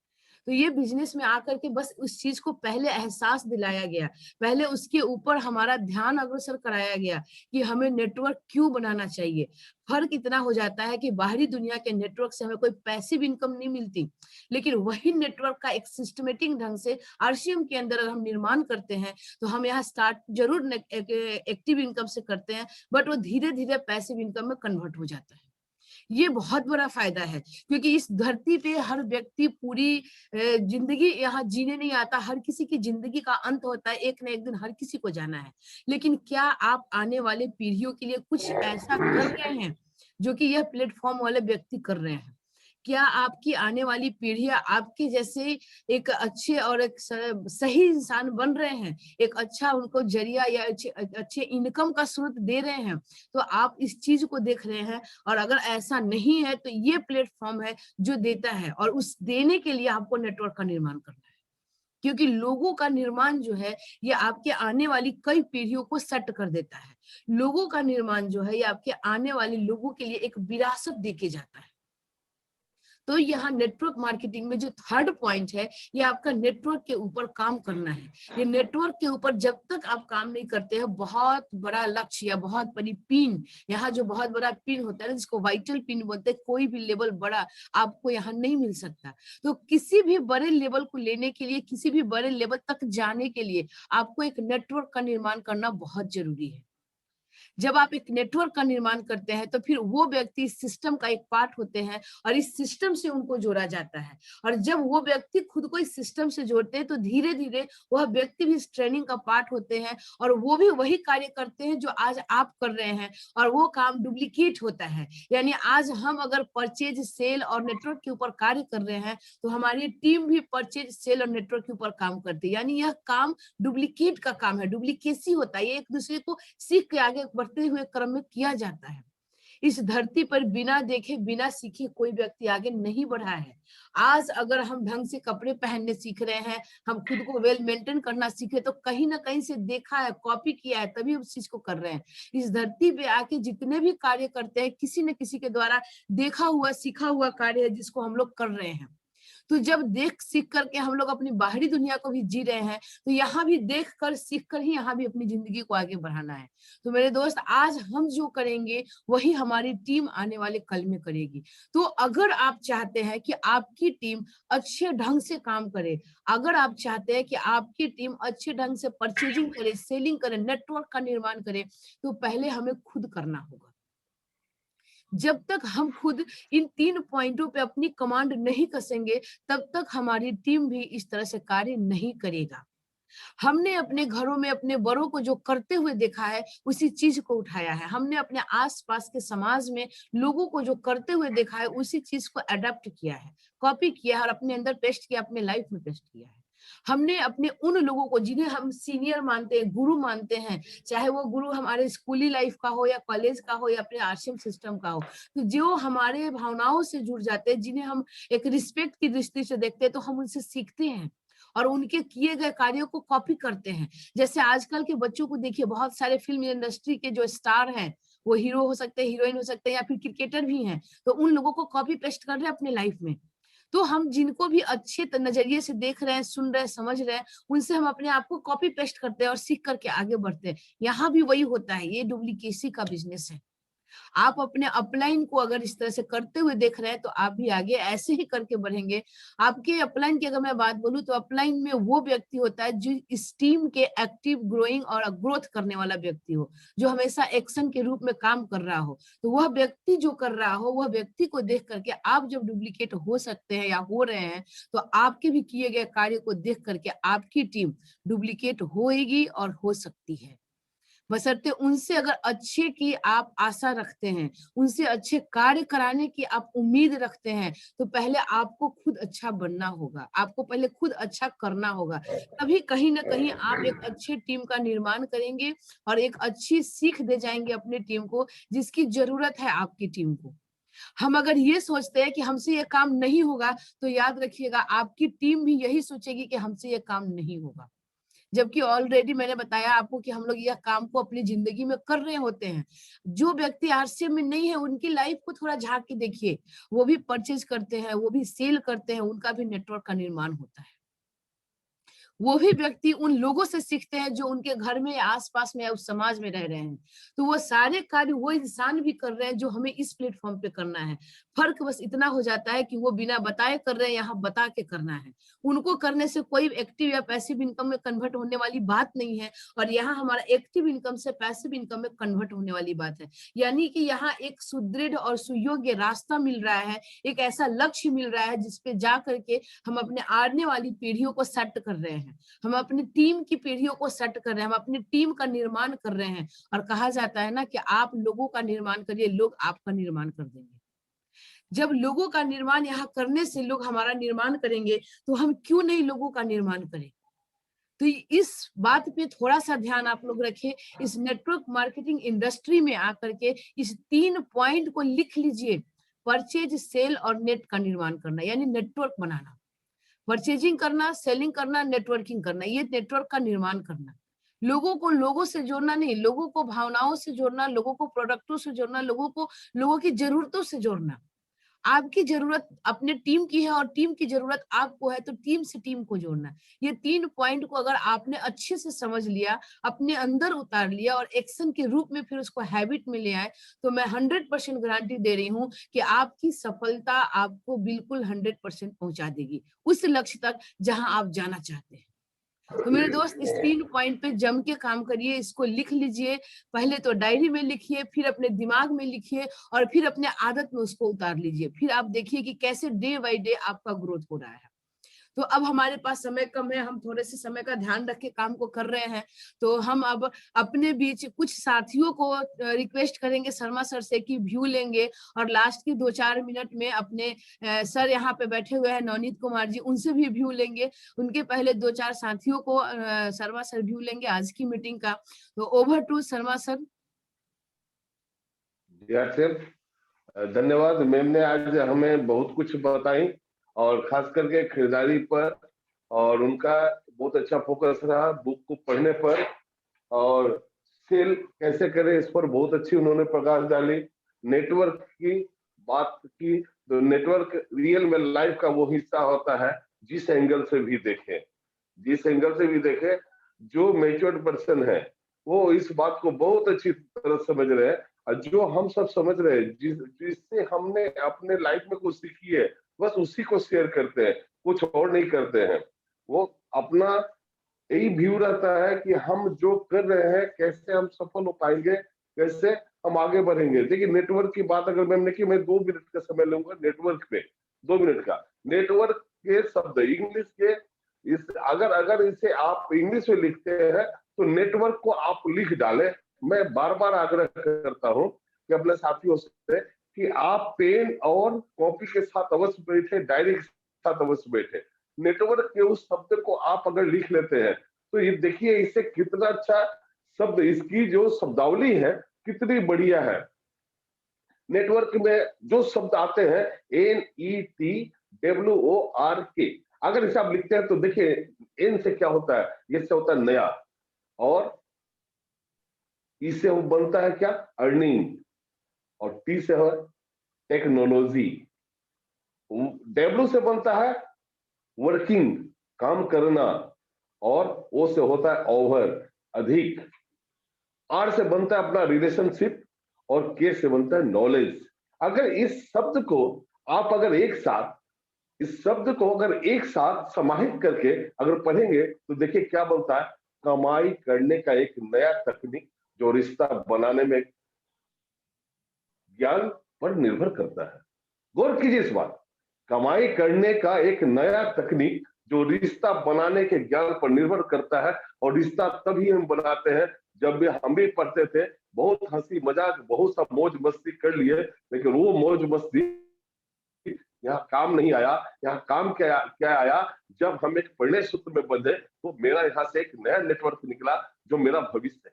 तो ये बिजनेस में आकर के बस उस चीज को पहले एहसास दिलाया गया, पहले उसके ऊपर हमारा ध्यान अग्रसर कराया गया कि हमें नेटवर्क क्यों बनाना चाहिए। फर्क इतना हो जाता है कि बाहरी दुनिया के नेटवर्क से हमें कोई पैसिव इनकम नहीं मिलती, लेकिन वही नेटवर्क का एक सिस्टमेटिक ढंग से आरसीएम के अंदर अगर हम निर्माण करते हैं तो हम यहाँ स्टार्ट जरूर एक्टिव इनकम से करते हैं, बट वो धीरे धीरे पैसिव इनकम में कन्वर्ट हो जाता है। ये बहुत बड़ा फायदा है, क्योंकि इस धरती पे हर व्यक्ति पूरी जिंदगी यहाँ जीने नहीं आता। हर किसी की जिंदगी का अंत होता है, एक न एक दिन हर किसी को जाना है। लेकिन क्या आप आने वाले पीढ़ियों के लिए कुछ ऐसा कर रहे हैं जो कि यह प्लेटफॉर्म वाले व्यक्ति कर रहे हैं? क्या आपकी आने वाली पीढ़ियां आपके जैसे एक अच्छे और एक सही इंसान बन रहे हैं, एक अच्छा उनको जरिया या अच्छे इनकम का स्रोत दे रहे हैं? तो आप इस चीज को देख रहे हैं। और अगर ऐसा नहीं है तो ये प्लेटफॉर्म है जो देता है, और उस देने के लिए आपको नेटवर्क का निर्माण करना है। क्योंकि लोगों का निर्माण जो है ये आपके आने वाली कई पीढ़ियों को सेट कर देता है। लोगों का निर्माण जो है ये आपके आने वाले लोगों के लिए एक विरासत देके जाता है। तो यहाँ नेटवर्क मार्केटिंग में जो थर्ड पॉइंट है, ये आपका नेटवर्क के ऊपर काम करना है। ये नेटवर्क के ऊपर जब तक आप काम नहीं करते हैं, बहुत बड़ा लक्ष्य या बहुत बड़ी पिन, यहाँ जो बहुत बड़ा पिन होता है ना, जिसको वाइटल पिन बोलते हैं, कोई भी लेवल बड़ा आपको यहाँ नहीं मिल सकता। तो किसी भी बड़े लेवल को लेने के लिए, किसी भी बड़े लेवल तक जाने के लिए आपको एक नेटवर्क का निर्माण करना बहुत जरूरी है। जब आप एक नेटवर्क का निर्माण करते हैं तो फिर वो व्यक्ति सिस्टम का एक पार्ट होते हैं और इस सिस्टम से उनको जोड़ा जाता है। और जब वो व्यक्ति खुद को इस सिस्टम से जोड़ते हैं तो धीरे धीरे वह व्यक्ति भी इस ट्रेनिंग का पार्ट होते हैं और वो भी वही कार्य करते हैं जो आज आप कर रहे हैं, और वो काम डुप्लीकेट होता है। यानी आज हम अगर परचेज, सेल और नेटवर्क के ऊपर कार्य कर रहे हैं तो हमारी टीम भी परचेज, सेल और नेटवर्क के ऊपर काम करती है। यानी यह काम डुप्लीकेट का काम है, डुप्लीकेसी होता है। ये एक दूसरे को सीख के आगे बढ़ते हुए क्रम में किया जाता है। इस धरती पर बिना देखे, बिना सीखे कोई व्यक्ति आगे नहीं बढ़ा है। आज अगर हम ढंग से कपड़े पहनने सीख रहे हैं, हम खुद को वेल मेंटेन करना सीखे, तो कहीं ना कहीं से देखा है, कॉपी किया है, तभी उस चीज को कर रहे हैं। इस धरती पे आके जितने भी कार्य करते हैं, किसी न किसी के द्वारा देखा हुआ, सीखा हुआ कार्य है जिसको हम लोग कर रहे हैं। तो जब देख सीख करके हम लोग अपनी बाहरी दुनिया को भी जी रहे हैं, तो यहाँ भी देख कर, सीख कर ही यहाँ भी अपनी जिंदगी को आगे बढ़ाना है। तो मेरे दोस्त, आज हम जो करेंगे वही हमारी टीम आने वाले कल में करेगी। तो अगर आप चाहते हैं कि आपकी टीम अच्छे ढंग से काम करे, अगर आप चाहते हैं कि आपकी टीम अच्छे ढंग से परचेजिंग करे, सेलिंग करे, नेटवर्क का निर्माण करे, तो पहले हमें खुद करना होगा। जब तक हम खुद इन 3 पॉइंटों पे अपनी कमांड नहीं कसेंगे, तब तक हमारी टीम भी इस तरह से कार्य नहीं करेगा। हमने अपने घरों में अपने बड़ों को जो करते हुए देखा है, उसी चीज को उठाया है। हमने अपने आसपास के समाज में लोगों को जो करते हुए देखा है, उसी चीज को अडॉप्ट किया है, कॉपी किया है और अपने अंदर पेस्ट किया, अपने लाइफ में पेस्ट किया है। हमने अपने उन लोगों को जिन्हें हम सीनियर मानते हैं, गुरु मानते हैं, चाहे वो गुरु हमारे स्कूली लाइफ का हो या कॉलेज का हो या अपने आश्रम सिस्टम का हो, तो जो हमारे भावनाओं से जुड़ जाते हैं, जिन्हें हम एक रिस्पेक्ट की दृष्टि से देखते हैं, तो हम उनसे सीखते हैं और उनके किए गए कार्यों को कॉपी करते हैं। जैसे आजकल के बच्चों को देखिए, बहुत सारे फिल्म इंडस्ट्री के जो स्टार हैं, वो हीरो हो सकते हैं, हीरोइन हो सकते हैं या फिर क्रिकेटर भी हैं, तो उन लोगों को कॉपी पेस्ट कर रहे हैं अपने लाइफ में। तो हम जिनको भी अच्छे नजरिए से देख रहे हैं, सुन रहे हैं, समझ रहे हैं, उनसे हम अपने आप को कॉपी पेस्ट करते हैं और सीख करके आगे बढ़ते हैं। यहाँ भी वही होता है, ये डुप्लीकेसी का बिजनेस है। आप अपने अपलाइन को अगर इस तरह से करते हुए देख रहे हैं, तो आप भी आगे ऐसे ही करके बढ़ेंगे। आपके अपलाइन की अगर मैं बात बोलूं, तो अपलाइन में वो व्यक्ति होता है जो इस टीम के एक्टिव, ग्रोइंग और ग्रोथ करने वाला व्यक्ति हो, जो हमेशा एक्शन के रूप में काम कर रहा हो। तो वह व्यक्ति जो कर रहा हो, वह व्यक्ति को देख करके आप जब डुप्लीकेट हो सकते हैं या हो रहे हैं, तो आपके भी किए गए कार्य को देख करके आपकी टीम डुप्लीकेट होएगी और हो सकती है। बशर्ते उनसे अगर अच्छे की आप आशा रखते हैं, उनसे अच्छे कार्य कराने की आप उम्मीद रखते हैं, तो पहले आपको खुद अच्छा बनना होगा, आपको पहले खुद अच्छा करना होगा। तभी कहीं ना कहीं आप एक अच्छी टीम का निर्माण करेंगे और एक अच्छी सीख दे जाएंगे अपनी टीम को, जिसकी जरूरत है आपकी टीम को। हम अगर ये सोचते हैं कि हमसे ये काम नहीं होगा, तो याद रखिएगा आपकी टीम भी यही सोचेगी कि हमसे ये काम नहीं होगा। जबकि ऑलरेडी मैंने बताया आपको कि हम लोग यह काम को अपनी जिंदगी में कर रहे होते हैं। जो व्यक्ति आरसीएम में नहीं है, उनकी लाइफ को थोड़ा झांक के देखिए, वो भी परचेज करते हैं, वो भी सेल करते हैं, उनका भी नेटवर्क का निर्माण होता है। वो भी व्यक्ति उन लोगों से सीखते हैं जो उनके घर में, आसपास में या उस समाज में रह रहे हैं। तो वो सारे कार्य वो इंसान भी कर रहे हैं जो हमें इस प्लेटफॉर्म पे करना है। फर्क बस इतना हो जाता है कि वो बिना बताए कर रहे हैं, यहाँ बता के करना है। उनको करने से कोई एक्टिव या पैसिव इनकम में कन्वर्ट होने वाली बात नहीं है, और यहाँ हमारा एक्टिव इनकम से पैसिव इनकम में कन्वर्ट होने वाली बात है। यानी कि यहाँ एक सुदृढ़ और सुयोग्य रास्ता मिल रहा है, एक ऐसा लक्ष्य मिल रहा है जिसपे जा करके हम अपने आने वाली पीढ़ियों को सेट कर रहे हैं, हम अपनी टीम की पीढ़ियों को सेट कर रहे हैं, हम अपनी टीम का निर्माण कर रहे हैं। और कहा जाता है ना कि आप लोगों का निर्माण करिए, लोग आपका निर्माण कर देंगे। जब लोगों का निर्माण यहाँ करने से लोग हमारा निर्माण करेंगे, तो हम क्यों नहीं लोगों का निर्माण करें। तो इस बात पे थोड़ा सा ध्यान आप लोग रखें। इस नेटवर्क मार्केटिंग इंडस्ट्री में आकर के इस 3 पॉइंट को लिख लीजिए। परचेज, सेल और नेट का निर्माण करना, यानी नेटवर्क बनाना। परचेजिंग करना, सेलिंग करना, नेटवर्किंग करना, ये नेटवर्क का निर्माण करना, लोगों को लोगों से जोड़ना नहीं, लोगों को भावनाओं से जोड़ना, लोगों को प्रोडक्टों से जोड़ना, लोगों को लोगों की जरूरतों से जोड़ना। आपकी जरूरत अपने टीम की है और टीम की जरूरत आपको है, तो टीम से टीम को जोड़ना। ये 3 पॉइंट को अगर आपने अच्छे से समझ लिया, अपने अंदर उतार लिया और एक्शन के रूप में फिर उसको हैबिट में ले आए, तो मैं 100% गारंटी दे रही हूँ कि आपकी सफलता आपको बिल्कुल 100% पहुंचा देगी उस लक्ष्य तक जहां आप जाना चाहते हैं। तो मेरे दोस्त, इस 3 पॉइंट पे जम के काम करिए, इसको लिख लीजिए। पहले तो डायरी में लिखिए, फिर अपने दिमाग में लिखिए और फिर अपने आदत में उसको उतार लीजिए। फिर आप देखिए कि कैसे डे बाय डे आपका ग्रोथ हो रहा है। तो अब हमारे पास समय कम है, हम थोड़े से समय का ध्यान रख के काम को कर रहे हैं। तो हम अब अपने बीच कुछ साथियों को रिक्वेस्ट करेंगे शर्मा सर से कि व्यू लेंगे, और लास्ट की 2-4 मिनट में अपने सर यहाँ पे बैठे हुए हैं नवनीत कुमार जी, उनसे भी व्यू लेंगे। उनके पहले 2-4 साथियों को शर्मा सर व्यू लेंगे आज की मीटिंग का। तो ओवर टू शर्मा सर। धन्यवाद। मैम ने आज हमें बहुत कुछ बताई, और खास करके खरीदारी पर, और उनका बहुत अच्छा फोकस रहा बुक को पढ़ने पर, और सेल कैसे करें इस पर बहुत अच्छी उन्होंने प्रकाश डाली। नेटवर्क की बात की, तो नेटवर्क रियल में लाइफ का वो हिस्सा होता है, जिस एंगल से भी देखें, जिस एंगल से भी देखें, जो मैच्योर्ड पर्सन है वो इस बात को बहुत अच्छी तरह समझ रहे हैं, और जो हम सब समझ रहे हैं, जिससे हमने अपने लाइफ में कुछ सीखी है, बस उसी को शेयर करते हैं, कुछ और नहीं करते हैं। वो अपना यही व्यू रहता है कि हम जो कर रहे हैं कैसे हम सफल हो पाएंगे, कैसे हम आगे बढ़ेंगे। देखिए, नेटवर्क की बात अगर मैंने की, मैं 2 मिनट का समय लूंगा नेटवर्क पे, 2 मिनट का। नेटवर्क के शब्द इंग्लिश के, इस अगर अगर इसे आप इंग्लिश में लिखते हैं तो नेटवर्क को आप लिख डालें। मैं बार बार आग्रह करता हूं कि अपने साथियों से कि आप पेन और कॉपी के साथ अवश्य बैठे, डायरी के साथ अवश्य बैठे। नेटवर्क के उस शब्द को आप अगर लिख लेते हैं तो ये देखिए इससे कितना अच्छा शब्द, इसकी जो शब्दावली है कितनी बढ़िया है। नेटवर्क में जो शब्द आते हैं NETWORK, अगर इसे आप लिखते हैं तो देखिए एन से क्या होता है, ये से होता है नया, और इससे वो बनता है क्या, अर्निंग, और टी से है टेक्नोलॉजी, डब्ल्यू से बनता है वर्किंग, काम करना, और ओ से होता है ओवर, अधिक, आर से बनता है अपना रिलेशनशिप, और के से बनता है नॉलेज। अगर इस शब्द को आप अगर एक साथ, इस शब्द को अगर एक साथ समाहित करके अगर पढ़ेंगे तो देखिए क्या बनता है, कमाई करने का एक नया तकनीक जो रिश्ता बनाने में ज्ञान पर निर्भर करता है। गौर कीजिए इस बात, कमाई करने का एक नया तकनीक जो रिश्ता बनाने के ज्ञान पर निर्भर करता है। और रिश्ता तभी हम बनाते हैं जब भी हम भी पढ़ते थे, बहुत हंसी मजाक, बहुत सा मौज मस्ती कर लिए, लेकिन वो मौज मस्ती यहाँ काम नहीं आया। यहाँ काम क्या क्या आया, जब हम एक पढ़ने सूत्र में बंधे तो मेरा यहाँ से एक नया नेटवर्क निकला जो मेरा भविष्य है।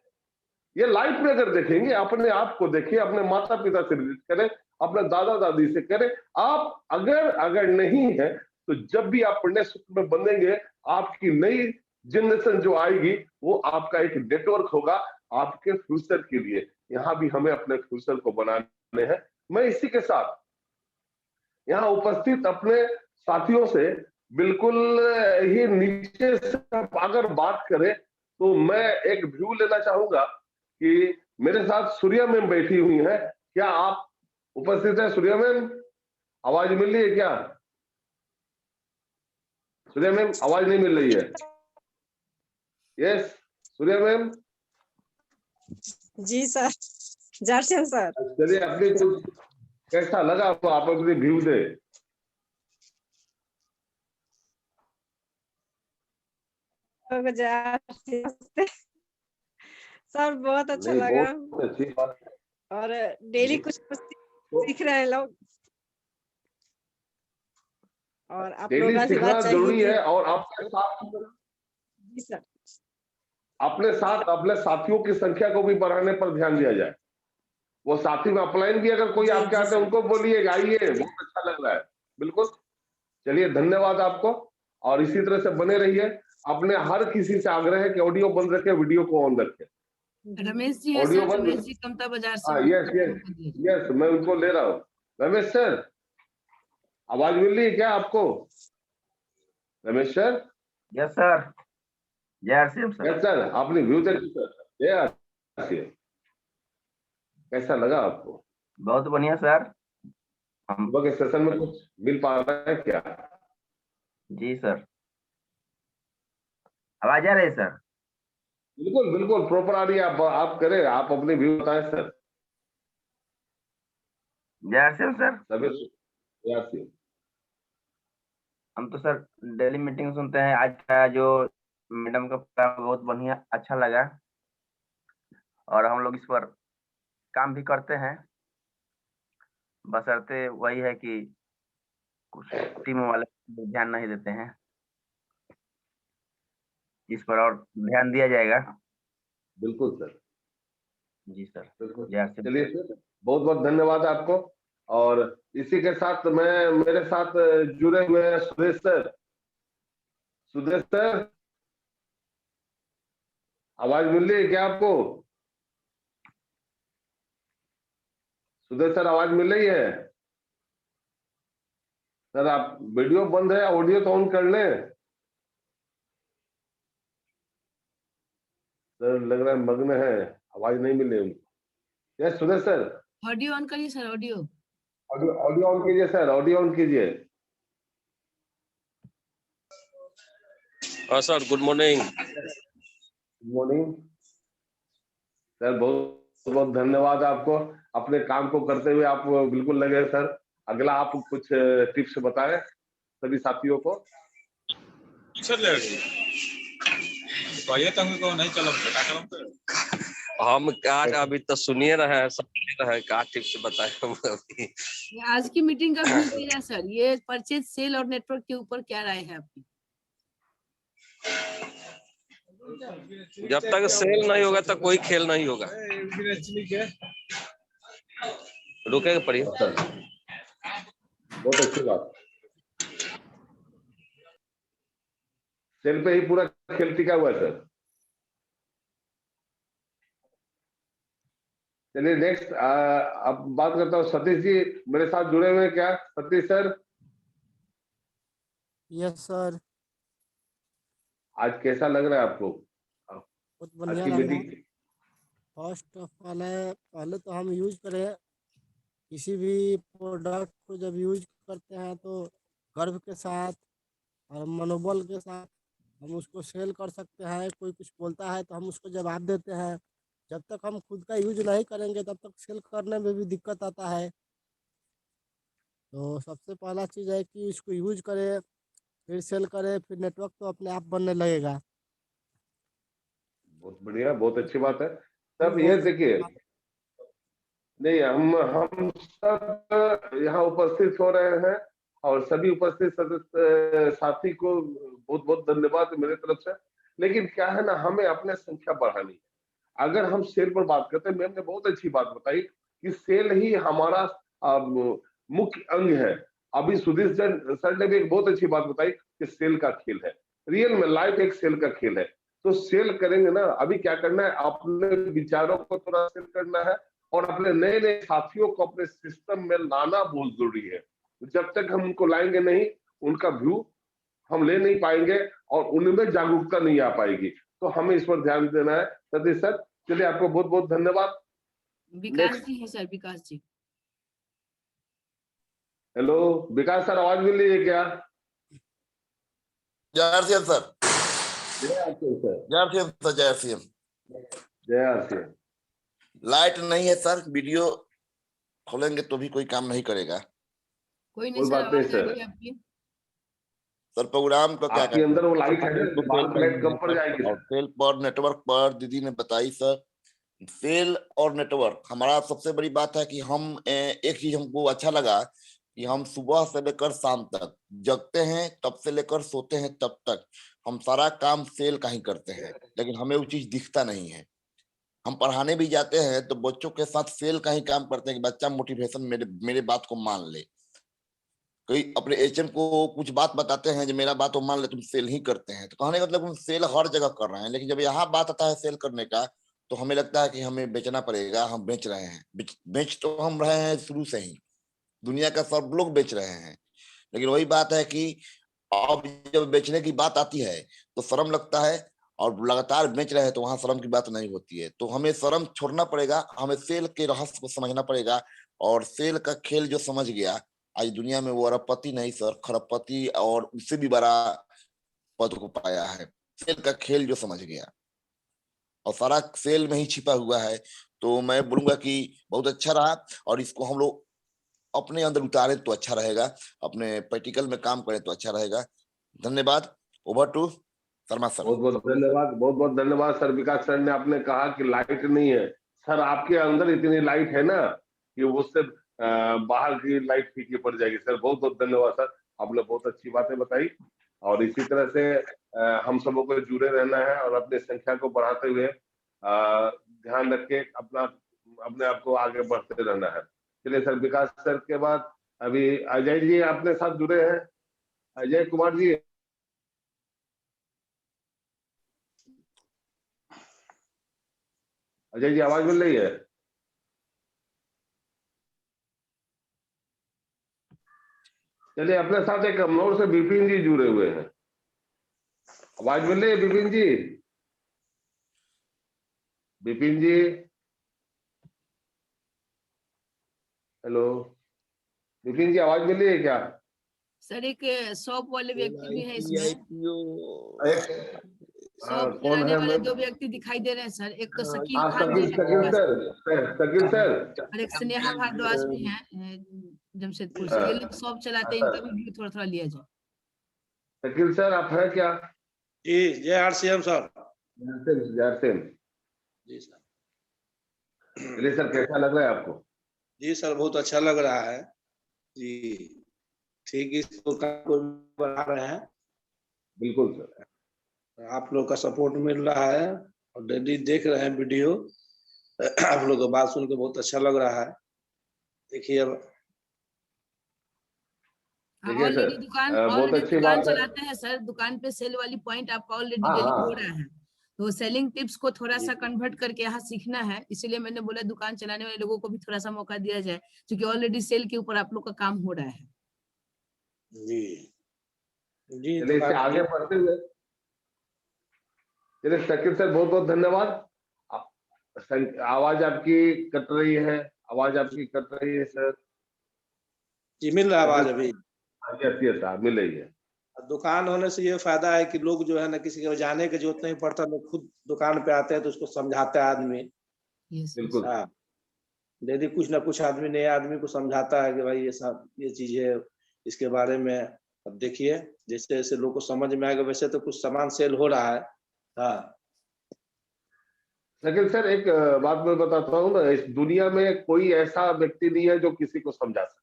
ये लाइफ में अगर देखेंगे, अपने आप को देखिए, अपने माता पिता से रिलेट करें, अपने दादा दादी से करें। आप अगर नहीं है तो जब भी आप पढ़ने सूत्र में बंधेंगे, आपकी नई जनरेशन जो आएगी वो आपका एक नेटवर्क होगा आपके फ्यूचर के लिए। यहाँ भी हमें अपने फ्यूचर को बनाने हैं। मैं इसी के साथ यहाँ उपस्थित अपने साथियों से बिल्कुल ही नीचे से अगर बात करें तो मैं एक व्यू लेना चाहूंगा कि मेरे साथ सूर्या मैम बैठी हुई है। क्या आप उपस्थित है सूर्या मैम? आवाज मिल रही है क्या सूर्या मैम? आवाज नहीं मिल रही है। यस सूर्या मैम जी सर, जार्शन सर। चलिए, अपने कुछ कैसा लगा आपको, आप अपने व्यू दे। सर बहुत अच्छा नहीं, लगा, बहुत अच्छी बात है। और डेली कुछ सीख रहे हैं लोग, और आप लोग डेली का सीखना आशीर्वाद चाहिए जरूरी कि है। और आपके साथ जी सर, अपने साथ अपने साथियों की संख्या को भी बढ़ाने पर ध्यान दिया जाए। वो साथी में अपलाइन भी अगर कोई जी आपके जी आते हैं सर, उनको बोलिए आइए, बहुत अच्छा लग रहा है। बिल्कुल। चलिए, धन्यवाद आपको। और इसी तरह से बने रहिए। अपने हर किसी से आग्रह है कि ऑडियो बंद रखे, वीडियो को ऑन रखे। रमेश जी है ऑडियो सर, बंद। रमेश जी कमता बाजार से। हाँ, यस यस यस, मैं उनको ले रहा हूँ। रमेश सर, आवाज मिल रही है क्या आपको? रमेश सर। Yes sir. जय आरसीएम सर। यस सर, आपने व्यू देखी सर? जय आरसीएम। कैसा लगा आपको? बहुत बढ़िया सर। हम सुबह के सेशन में कुछ मिल पा रहा है क्या? जी सर, आवाज आ रही है सर? बिल्कुल बिल्कुल प्रॉपर आ रही है। आप करें, आप अपने व्यू बताएं सर। जय आरसीएम सर। जय आरसीएम। हम तो सर डेली मीटिंग सुनते हैं। आज का जो मैडम का प्रोग्राम बहुत बढ़िया अच्छा लगा, और हम लोग इस पर काम भी करते हैं। बशर्ते वही है कि कुछ टीम वाले ध्यान नहीं देते हैं, इस पर और ध्यान दिया जाएगा। बिल्कुल सर। जी सर। बिल्कुल। जय आरसीएम। चलिए सर, बहुत बहुत धन्यवाद आपको। और इसी के साथ मेरे साथ जुड़े हुए हैं सुदेश सर। सुदेश सर, आवाज मिल रही है क्या आपको? सुदेश सर, आवाज मिल रही है? सर आप वीडियो बंद है, ऑडियो तो ऑन कर लें। सर लग रहा है मग्न है, आवाज नहीं मिल रही उनको। Yes Sudesh sir, audio on करिए sir, audio. Audio audio on कीजिए सर, ऑडियो ऑन कीजिए। हाँ sir, good morning. Good morning sir, बहुत बहुत धन्यवाद आपको। अपने काम को करते हुए आप बिल्कुल लगे सर। अगला आप कुछ टिप्स बताएं सभी साथियों को। हम क्या अभी तो सुनिए रहे हैं, सब रहे क्या टिप्स बताए हम अभी। आज की मीटिंग का व्यू क्या है सर? ये परचेज, सेल और नेटवर्क के ऊपर क्या राय है आपकी? जब तक सेल नहीं होगा तो कोई खेल नहीं होगा। रुकेगा पड़िए। बहुत अच्छी बात। सेल पे ही पूरा खेल टिका हुआ है सर। चलिए नेक्स्ट अब बात करता हूँ सतीश जी, मेरे साथ जुड़े हुए हैं क्या सतीश सर? Yes sir. आज कैसा लग रहा है आपको बहुत आज बढ़िया की लग रहा है। मीटिंग? फर्स्ट ऑफ ऑल है, पहले तो हम यूज करें किसी भी प्रोडक्ट को, जब यूज करते हैं तो गर्व के साथ और मनोबल के साथ हम उसको सेल कर सकते हैं। कोई कुछ बोलता है तो हम उसको जवाब देते हैं। जब तक हम खुद का यूज नहीं करेंगे तब तक सेल करने में भी दिक्कत आता है। तो सबसे पहला चीज़ है कि इसको यूज करें, फिर सेल करें, फिर नेटवर्क तो अपने आप बनने लगेगा। बहुत बढ़िया, बहुत अच्छी बात है। फुल तब ये फोर्स। देखिए, नहीं हम सब यहाँ उपस्थित हो रहे हैं और सभी उपस्थित सदस्य साथी को बहुत बहुत धन्यवाद मेरे तरफ से। लेकिन क्या है ना, हमें अपने संख्या बढ़ानी है। अगर हम सेल पर बात करते हैं, मैम ने बहुत अच्छी बात बताई कि सेल ही हमारा मुख्य अंग है। अभी सुधीर सर ने भी एक बहुत अच्छी बात बताई कि सेल का खेल है, रियल में लाइफ एक सेल का खेल है। तो सेल करेंगे ना, अभी क्या करना है, अपने विचारों को थोड़ा सेल करना है और अपने नए नए साथियों को अपने सिस्टम में लाना बहुत जरूरी है। जब तक हम उनको लाएंगे नहीं, उनका व्यू हम ले नहीं पाएंगे और उनमें जागरूकता नहीं आ पाएगी। तो हमें इस पर ध्यान देना है। सतीश सर, चलिए आपको बहुत बहुत धन्यवाद। विकास जी है सर, विकास जी। हेलो विकास सर, आवाज मिल रही है क्या? जय आरसीएम सर। जय आरसीएम सर। जय आरसीएम सर। जय आरसीएम। जय आरसीएम। लाइट नहीं है सर, वीडियो खोलेंगे तो भी कोई काम नहीं करेगा। कोई नहीं कोई सर, बात नहीं आवाज आ रही सर। है आपकी। सर प्रोग्राम का क्या आपके अंदर वो लाइट है, लाइट कम पड़ जाएगी और सेल पर नेटवर्क पर दीदी ने बताई सर। सेल और नेटवर्क हमारा सबसे बड़ी बात है कि हम एक चीज हमको अच्छा लगा कि हम सुबह से लेकर शाम तक जगते हैं, तब से लेकर सोते हैं तब तक हम सारा काम सेल का ही करते हैं। लेकिन हमें वो चीज दिखता नहीं है। हम पढ़ाने भी जाते हैं तो बच्चों के साथ सेल का ही काम करते हैं कि बच्चा मोटिवेशन मेरे बात को मान ले। कोई अपने एचएम को कुछ बात बताते हैं, जो मेरा बात वो मान ले, तुम सेल ही करते हैं, तो कहने का मतलब हम सेल हर जगह कर रहे हैं, लेकिन जब यहाँ बात आता है सेल करने का, तो हमें लगता है कि हमें बेचना पड़ेगा, हम बेच रहे हैं। बेच तो हम रहे हैं शुरू से ही, दुनिया का सब लोग बेच रहे हैं, लेकिन वही बात है कि अब जब बेचने की बात आती है तो शर्म लगता है, और लगातार बेच रहे हैं तो वहां शर्म की बात नहीं होती है। तो हमें शर्म छोड़ना पड़ेगा, हमें सेल के रहस्य को समझना पड़ेगा, और सेल का खेल जो समझ गया, आज दुनिया में वो अरबपति नहीं सर, खरबपति और उससे भी बड़ा पद को पाया है। सेल का खेल जो समझ गया, और सारा सेल में ही छिपा हुआ है। तो मैं बोलूंगा कि बहुत अच्छा रहा, और इसको हम लोग अपने अंदर उतारे तो अच्छा रहेगा, अपने प्रैक्टिकल में काम करें तो अच्छा रहेगा। धन्यवाद। Over to Sharma sir. बहुत बहुत धन्यवाद, बहुत बहुत धन्यवाद सर। विकास सर ने आपने कहा कि लाइट नहीं है, सर आपके अंदर इतनी लाइट है ना कि वो सिर्फ बाहर की लाइट फीकी पड़ जाएगी। सर बहुत बहुत धन्यवाद सर, आपने बहुत अच्छी बातें बताई, और इसी तरह से हम सबों को जुड़े रहना है और अपनी संख्या को बढ़ाते हुए ध्यान रख के अपना अपने आप को आगे बढ़ते रहना है। चलिए सर, विकास सर के बाद अभी अजय जी अपने साथ जुड़े हैं। अजय कुमार जी, अजय जी आवाज मिल रही है? चलिए, अपने साथ एक कमनौर से विपिन जी जुड़े हुए हैं। आवाज मिल रही है विपिन जी? विपिन जी, हेलो विपिन जी, आवाज मिल रही है क्या? सर एक शॉप वाले व्यक्ति भी है इसमें, एक शॉप कौन चलाने है? वाले मैं 2 व्यक्ति दिखाई दे रहे हैं सर, एक तो शकील हाँ, खान जी शकील हैं शकील बस, शकील सर। और एक स्नेहा भारद्वाज भी हैं जमशेदपुर से। ये लोग शॉप चलाते हैं, हाँ, इनका भी व्यू थोड़ा थोड़ा लिया जाए। शकील सर आप है क्या? जी जय आरसीएम सर। जैसे जी सर। चलिए सर, कैसा लग रहा है आपको? जी सर बहुत अच्छा लग रहा है जी, ठीक इसको काम को बढ़ा रहे हैं, बिल्कुल सर। आप लोग का सपोर्ट मिल रहा है और डेली देख रहे हैं वीडियो। आप लोग का बात सुन के बहुत अच्छा लग रहा है। देखिए अब देखिए सर, ऑलरेडी दुकान बहुत ऑलरेडी अच्छी दुकान बात है। चलाते हैं सर, दुकान पे सेल वाली पॉइंट आपका ऑलरेडी हाँ डेली हो हाँ, रहा है, तो सेलिंग टिप्स को थोड़ा जी सा कन्वर्ट करके यहाँ सीखना है। इसीलिए मैंने बोला दुकान चलाने वाले लोगों को भी थोड़ा सा मौका दिया जाए, क्योंकि ऑलरेडी सेल के ऊपर आप लोग का काम हो रहा है। जी जी चलिए इससे दुकान आगे बढ़ते हुए, चलिए शकील सर बहुत बहुत धन्यवाद। आवाज आपकी कट रही है, आवाज आपकी कट रही है सर। जी मिल रहा है आवाज अभी। यस यस, मिल रही है। दुकान होने से ये फायदा है कि लोग जो है ना किसी के जाने की जरूरत नहीं पड़ता, लोग खुद दुकान पे आते हैं तो उसको समझाता है आदमी। यस बिल्कुल हाँ, यदि कुछ ना कुछ आदमी नए आदमी को समझाता है कि भाई ये सब ये चीज है, इसके बारे में अब देखिए जैसे जैसे लोग को समझ में आएगा वैसे तो कुछ सामान सेल हो रहा है। हाँ शकील सर, एक बात मैं बताता हूँ ना, इस दुनिया में कोई ऐसा व्यक्ति नहीं है जो किसी को समझा सके।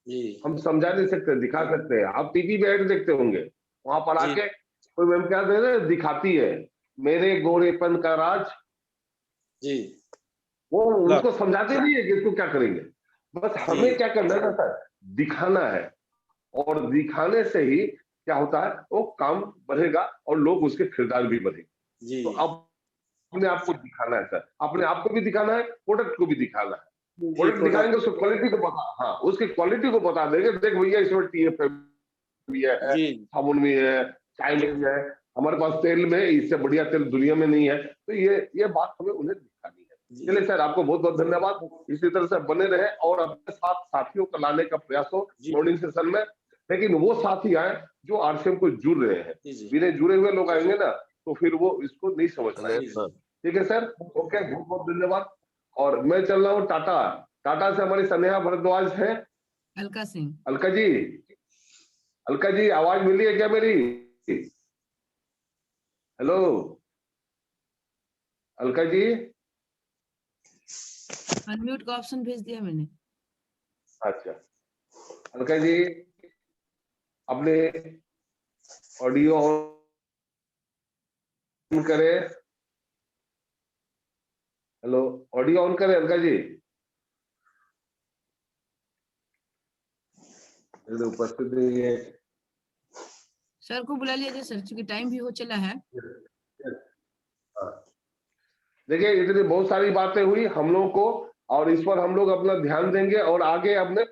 जी हम समझा नहीं सकते, दिखा सकते हैं। आप टीवी पे ऐड देखते होंगे, वहां पर जी आके कोई मैम क्या दे रहे दिखाती है, मेरे गोरेपन का राज। जी वो बस उनको समझाते नहीं है कि इसको क्या करेंगे। बस जी हमें क्या करना है ना सर, दिखाना है, और दिखाने से ही क्या होता है, वो काम बढ़ेगा और लोग उसके खरीदार भी बढ़ेंगे। जी तो अब अपने आप को दिखाना है सर, अपने आप को भी दिखाना है, प्रोडक्ट को भी दिखाना है। जी प्रोडक्ट दिखाएंगे, प्रोडक्ट उसकी क्वालिटी को बता, हाँ उसकी क्वालिटी को बता देंगे, देख भैया इसमें टीएफ भी है, जी साबुन भी है, चाय में भी है, हमारे पास तेल में इससे बढ़िया तेल दुनिया में नहीं है। तो ये बात हमें उन्हें दिखानी है। जी चलिए सर, आपको बहुत बहुत धन्यवाद। इसी तरह से बने रहे और अपने साथ साथियों को लाने का प्रयास हो जी मॉर्निंग सेशन में, लेकिन वो साथी आए जो आरसीएम को जुड़ रहे हैं। जी जी बिना जुड़े हुए लोग आएंगे ना तो फिर वो इसको नहीं समझ नहीं पाएंगे। सर। ठीक है सर, ओके, बहुत बहुत धन्यवाद। और मैं चल रहा हूँ टाटा। टाटा से हमारी स्नेहा भारद्वाज है। अलका सिंह, अलका जी, अलका जी आवाज मिली है क्या मेरी? हेलो अलका जी। अनम्यूट का ऑप्शन भेज दिया मैंने। अच्छा, अलका जी अपने ऑडियो ऑन करें। हेलो, ऑडियो ऑन करें अलका जी। उपस्थित नहीं है। सर को बुला लीजिए सर, क्योंकि टाइम भी हो चला है। देखिए इतनी बहुत सारी बातें हुई हम लोगों को, और इस पर हम लोग अपना ध्यान देंगे और आगे अपने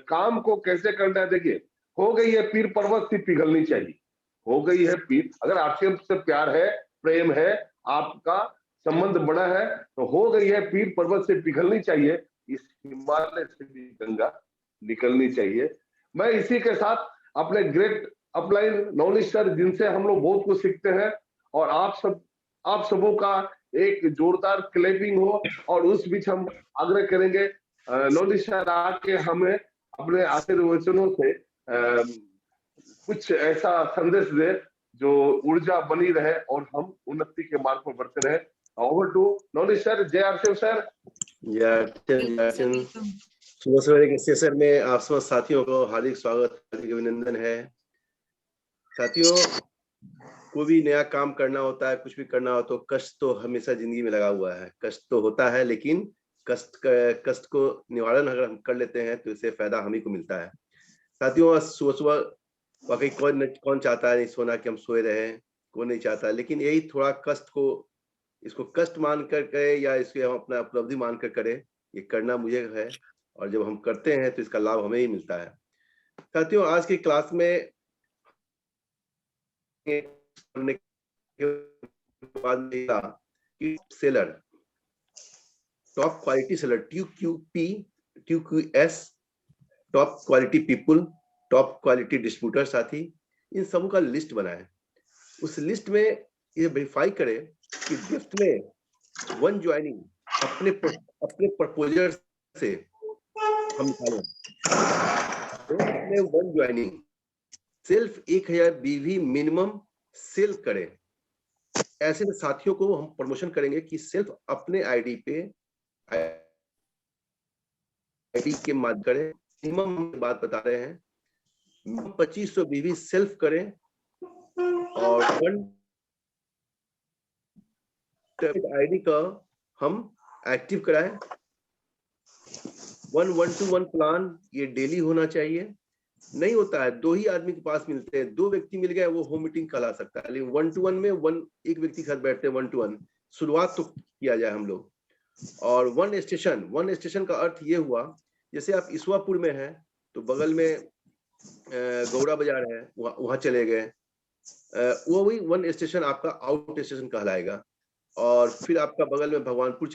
काम को कैसे करना है। देखिए हो गई है पीर पर्वत सी पिघलनी चाहिए, हो गई है पीर, अगर आपसे प्यार है, प्रेम है, आपका संबंध बड़ा है, तो हो गई है पीर पर्वत से पिघलनी चाहिए, इस हिमालय से भी गंगा निकलनी चाहिए। मैं इसी के साथ अपने ग्रेट अपलाइन नॉलेज सर, जिनसे हम लोग बहुत कुछ सीखते हैं, और आप सबों का एक जोरदार क्लैपिंग हो, और उस बीच हम आग्रह करेंगे नॉलेज सर आके हमें अपने आशीर्वचनों से कुछ ऐसा संदेश दे जो ऊर्जा बनी रहे और हम उन्नति के मार्ग पर बढ़ते रहे। Over to knowledge sir. जय आरसीएम सर। सुबह सवेरे के सेशन में आप सब साथियों को हार्दिक स्वागत, हार्दिक अभिनंदन है। साथियों, कोई भी नया काम करना होता है, कुछ भी करना हो तो कष्ट तो हमेशा जिंदगी में लगा हुआ है। कष्ट तो होता है, लेकिन कष्ट को निवारण अगर हम कर लेते हैं तो इससे फायदा हम ही को मिलता है। साथियों, सुबह सुबह वाकई कौन चाहता है नहीं सोना कि हम सोए रहे, कौन नहीं चाहता, लेकिन यही थोड़ा कष्ट को, इसको कष्ट मान कर करे या इसको हम अपना उपलब्धि मान कर करें, ये करना मुझे है, और जब हम करते हैं तो इसका लाभ हमें ही मिलता है। साथियों, आज की क्लास में seller, top quality seller, TQS, top quality people, top quality distributor, साथी इन सब का लिस्ट बनाए। उस लिस्ट में ये वेरीफाई करे कि गिफ्ट में 1 ज्वाइनिंग अपने प्रपोजर से हम निकालें, 1 ज्वाइनिंग सिर्फ 1000 BV मिनिमम सेल करें। ऐसे में साथियों को हम प्रमोशन करेंगे कि सिर्फ अपने आईडी पे आईडी के माध्यम करें। मिनिमम बात बता रहे हैं, 2500 BV सेल्फ करें और 1 आईडी का हम एक्टिव कराएं। 1-1-to-1 प्लान ये डेली होना चाहिए। नहीं होता है, 2 ही आदमी के पास मिलते हैं, 2 व्यक्ति मिल गए वो होम मीटिंग कहला सकता है, लेकिन 1-to-1 में एक व्यक्ति के साथ बैठते हैं 1-to-1। शुरुआत तो किया जाए हम लोग। और 1 स्टेशन का अर्थ ये हुआ, जैसे आप ईश्वापुर में हैं तो बगल में गौड़ा बाजार है, वहां चले गए, वो वही 1 स्टेशन आपका आउट स्टेशन कहलाएगा। और फिर आपका बगल में भगवानपुर